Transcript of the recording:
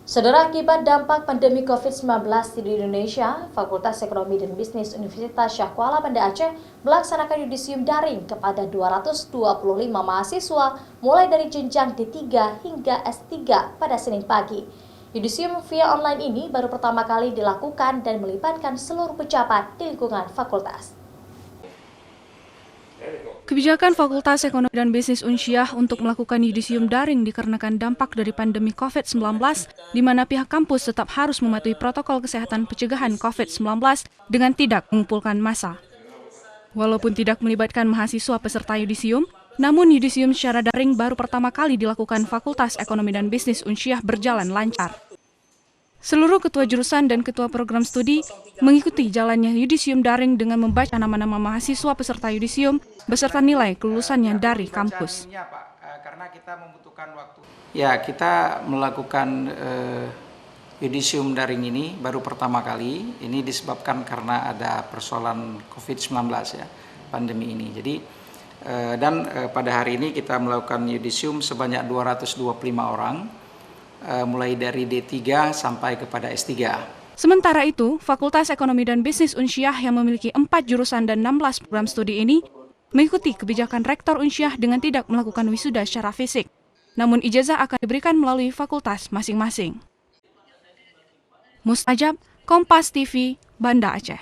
Saudara, akibat dampak pandemi COVID-19 di Indonesia, Fakultas Ekonomi dan Bisnis Universitas Syah Kuala Banda Aceh melaksanakan yudisium daring kepada 225 mahasiswa mulai dari jenjang D3 hingga S3 pada Senin pagi. Yudisium via online ini baru pertama kali dilakukan dan melibatkan seluruh pejabat di lingkungan fakultas. Kebijakan Fakultas Ekonomi dan Bisnis Unsyah untuk melakukan yudisium daring dikarenakan dampak dari pandemi COVID-19, di mana pihak kampus tetap harus mematuhi protokol kesehatan pencegahan COVID-19 dengan tidak mengumpulkan massa. Walaupun tidak melibatkan mahasiswa peserta yudisium, namun yudisium secara daring baru pertama kali dilakukan Fakultas Ekonomi dan Bisnis Unsyah berjalan lancar. Seluruh ketua jurusan dan ketua program studi mengikuti jalannya yudisium daring dengan membaca nama-nama mahasiswa peserta yudisium beserta nilai kelulusannya dari kampus. Karena kita membutuhkan waktu. Ya, kita melakukan yudisium daring ini baru pertama kali. Ini disebabkan karena ada persoalan COVID-19 ya, pandemi ini. Jadi pada hari ini kita melakukan yudisium sebanyak 225 orang. Mulai dari D3 sampai kepada S3. Sementara itu, Fakultas Ekonomi dan Bisnis Unsyah yang memiliki 4 jurusan dan 16 program studi ini mengikuti kebijakan Rektor Unsyah dengan tidak melakukan wisuda secara fisik. Namun ijazah akan diberikan melalui fakultas masing-masing. Mustajab, Kompas TV, Banda Aceh.